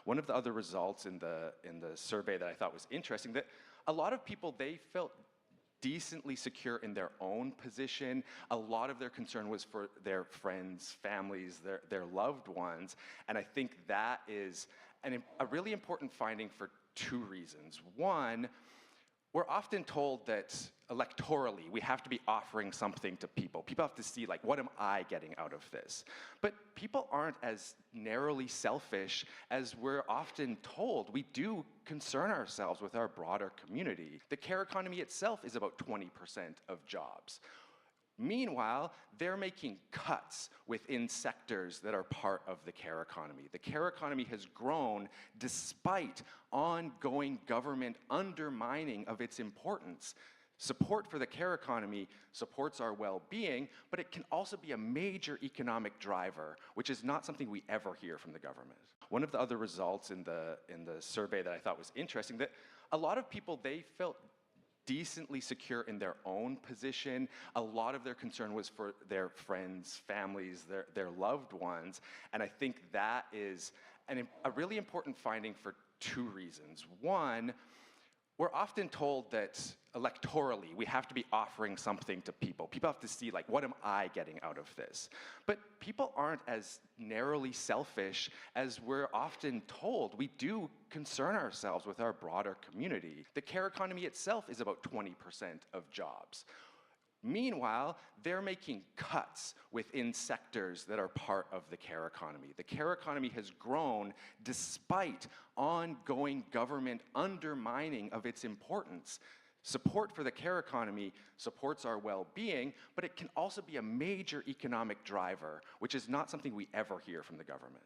One of the other results in the survey that I thought was interesting, that a lot of people, they felt decently secure in their own position. A lot of their concern was for their friends, families, their loved ones. And I think that is a really important finding for two reasons. One, we're often told that electorally we have to be offering something to people. People have to see, like, what am I getting out of this? But people aren't as narrowly selfish as we're often told. We do concern ourselves with our broader community. The care economy itself is about 20% of jobs. Meanwhile, they're making cuts within sectors that are part of the care economy. The care economy has grown despite ongoing government undermining of its importance. Support for the care economy supports our well-being, but it can also be a major economic driver, which is not something we ever hear from the government. One of the other results in the survey that I thought was interesting, that a lot of people, they felt decently secure in their own position. A lot of their concern was for their friends, families, their loved ones. And I think that is a really important finding for two reasons. One, we're often told that electorally we have to be offering something to people. People have to see, like, what am I getting out of this? But people aren't as narrowly selfish as we're often told. We do concern ourselves with our broader community. The care economy itself is about 20% of jobs. Meanwhile, they're making cuts within sectors that are part of the care economy. The care economy has grown despite ongoing government undermining of its importance. Support for the care economy supports our well-being, but it can also be a major economic driver, which is not something we ever hear from the government.